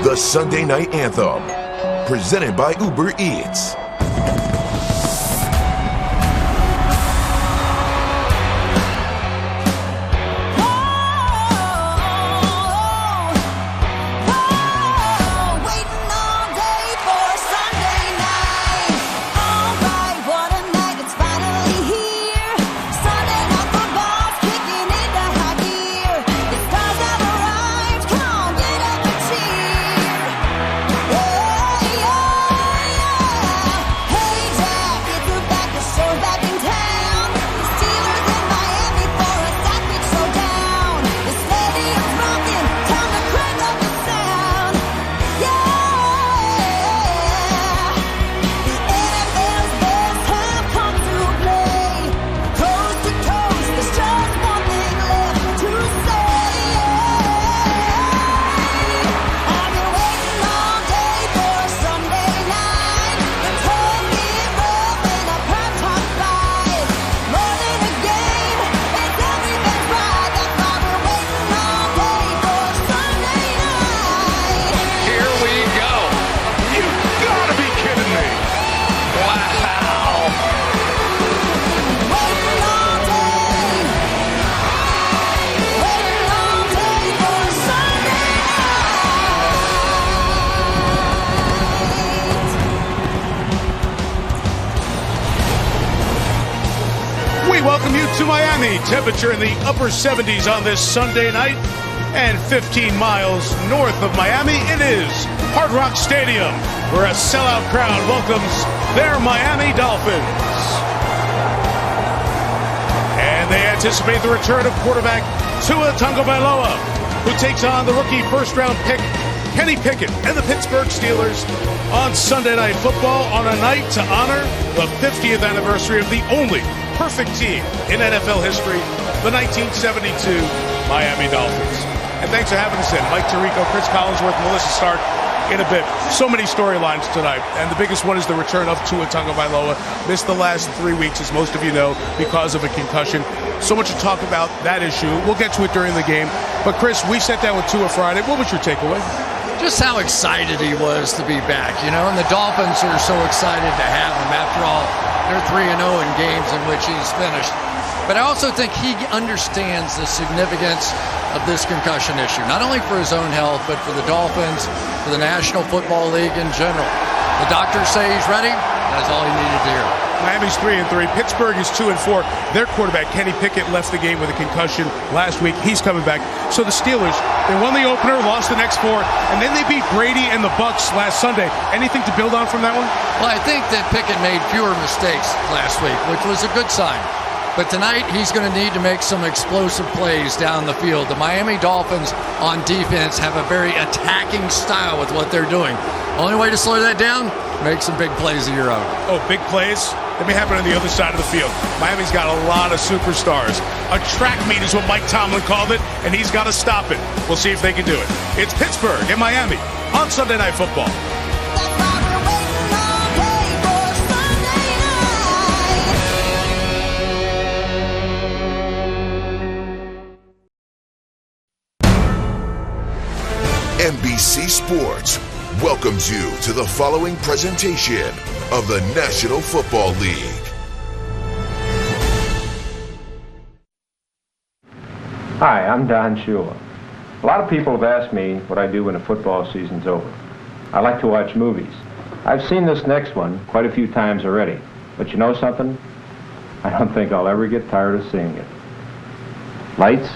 the Sunday Night Anthem, presented by Uber Eats. To Miami, temperature in the upper 70s on this Sunday night, and 15 miles north of Miami, it is Hard Rock Stadium, where a sellout crowd welcomes their Miami Dolphins. And they anticipate the return of quarterback Tua Tagovailoa, who takes on the rookie first-round pick Kenny Pickett and the Pittsburgh Steelers on Sunday Night Football on a night to honor the 50th anniversary of the only perfect team in NFL history, the 1972 Miami Dolphins. And thanks for having us in. Mike Tirico, Chris Collinsworth, Melissa Stark in a bit. So many storylines tonight. And the biggest one is the return of Tua Tagovailoa. Missed the last 3 weeks, as most of you know, because of a concussion. So much to talk about that issue. We'll get to it during the game. But Chris, we sat down with Tua Friday. What was your takeaway? Just how excited he was to be back, you know, and the Dolphins are so excited to have him. After all, they're 3-0 in games in which he's finished. But I also think he understands the significance of this concussion issue, not only for his own health, but for the Dolphins, for the National Football League in general. The doctors say he's ready. That's all he needed to hear. Miami's 3-3. Pittsburgh is 2-4. Their quarterback, Kenny Pickett, left the game with a concussion last week. He's coming back. So the Steelers, they won the opener, lost the next 4, and then they beat Brady and the Bucs last Sunday. Anything to build on from that one? Well, I think that Pickett made fewer mistakes last week, which was a good sign. But tonight, he's going to need to make some explosive plays down the field. The Miami Dolphins on defense have a very attacking style with what they're doing. Only way to slow that down, make some big plays of your own. Oh, big plays? That may happen on the other side of the field. Miami's got a lot of superstars. A track meet is what Mike Tomlin called it, and he's got to stop it. We'll see if they can do it. It's Pittsburgh and Miami on Sunday Night Football. NBC Sports welcomes you to the following presentation of the National Football League. Hi, I'm Don Shula. A lot of people have asked me what I do when the football season's over. I like to watch movies. I've seen this next one quite a few times already. But you know something? I don't think I'll ever get tired of seeing it. Lights?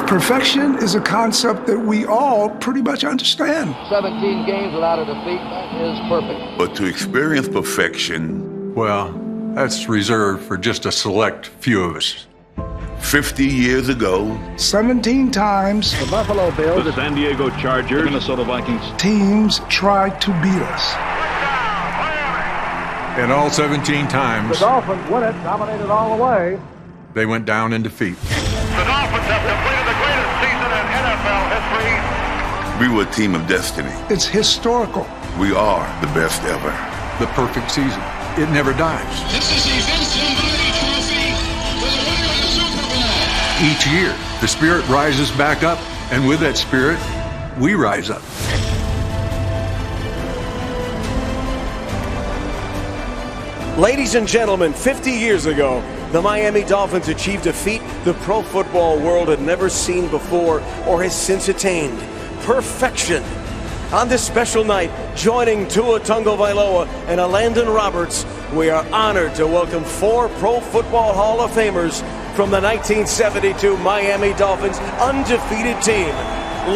Perfection is a concept that we all pretty much understand. 17 games without a defeat, that is perfect. But to experience perfection, well, that's reserved for just a select few of us. 50 years ago, 17 times, The Buffalo Bills, the San Diego Chargers, the Minnesota Vikings, teams tried to beat us. And all 17 times, the Dolphins win it, dominated all the way. they went down in defeat. The Dolphins have completed the greatest season in NFL history. we were a team of destiny. It's historical. We are the best ever. The perfect season. It never dies. This is the Vince Lombardi Trophy for the winner of the Super Bowl. Each year, the spirit rises back up And with that spirit, we rise up. Ladies and gentlemen, 50 years ago, the Miami Dolphins achieved a feat the pro football world had never seen before or has since attained: perfection. On this special night, joining Tua Tagovailoa and Landon Roberts, we are honored to welcome 4 Pro Football Hall of Famers from the 1972 Miami Dolphins undefeated team: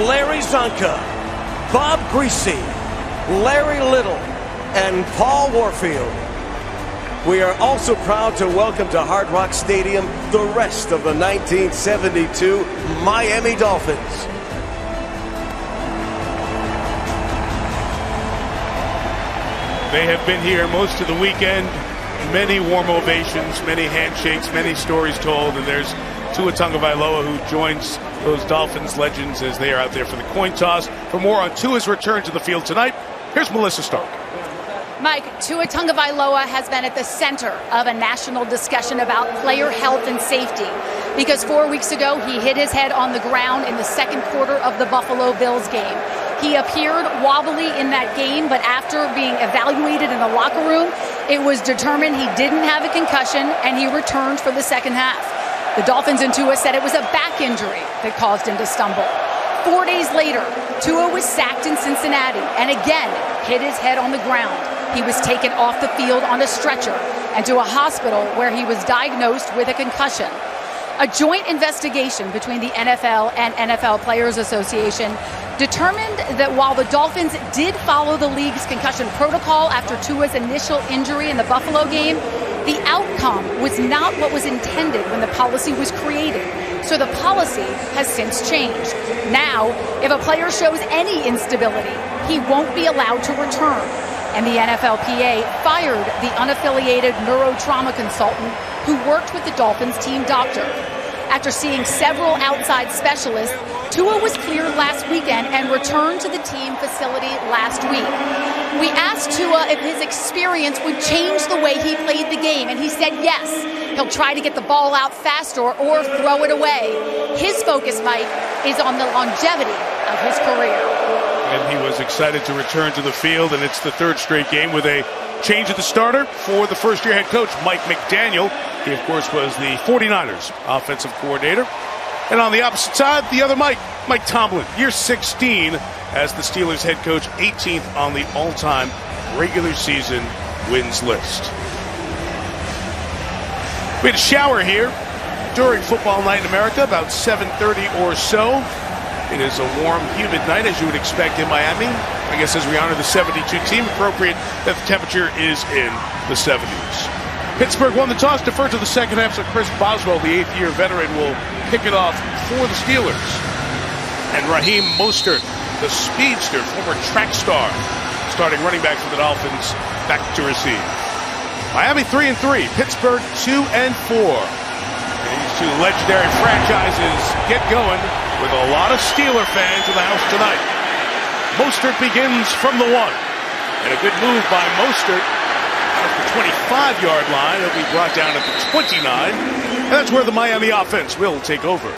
Larry Zonka, Bob Greasy, Larry Little, and Paul Warfield. We are also proud to welcome to Hard Rock Stadium the rest of the 1972 Miami Dolphins. They have been here most of the weekend. Many warm ovations, many handshakes, many stories told, and there's Tua Tagovailoa, who joins those Dolphins legends as they are out there for the coin toss. For more on Tua's return to the field tonight, here's Melissa Stark. Mike, Tua Tagovailoa has been at the center of a national discussion about player health and safety because 4 weeks ago he hit his head on the ground in the second quarter of the Buffalo Bills game. He appeared wobbly in that game, but after being evaluated in the locker room, it was determined he didn't have a concussion and he returned for the second half. The Dolphins and Tua said it was a back injury that caused him to stumble. 4 days later, Tua was sacked in Cincinnati and again hit his head on the ground. He was taken off the field on a stretcher and to a hospital where he was diagnosed with a concussion. A joint investigation between the NFL and NFL Players Association determined that while the Dolphins did follow the league's concussion protocol after Tua's initial injury in the Buffalo game, the outcome was not what was intended when the policy was created. So the policy has since changed. Now, if a player shows any instability, he won't be allowed to return. And the NFLPA fired the unaffiliated neurotrauma consultant who worked with the Dolphins team doctor. After seeing several outside specialists, Tua was cleared last weekend and returned to the team facility last week. We asked Tua if his experience would change the way he played the game, and he said yes. He'll try to get the ball out faster or throw it away. His focus, Mike, is on the longevity of his career. And he was excited to return to the field, and it's the third straight game with a change of the starter for the first-year head coach, Mike McDaniel. He, of course, was the 49ers offensive coordinator. And on the opposite side, the other Mike Tomlin, year 16 as the Steelers head coach, 18th on the all-time regular season wins list. We had a shower here during Football Night in America, about 7:30 or so. It is a warm, humid night, as you would expect in Miami. I guess as we honor the 72 team, appropriate that the temperature is in the 70s. Pittsburgh won the toss, deferred to the second half, so Chris Boswell, the 8th-year veteran, will kick it off for the Steelers. And Raheem Mostert, the speedster, former track star, starting running back for the Dolphins, back to receive. Miami 3-3, Pittsburgh 2-4. These two legendary franchises get going with a lot of Steeler fans in the house tonight. Mostert begins from the 1. And a good move by Mostert at the 25-yard line. It'll be brought down at the 29. And that's where the Miami offense will take over.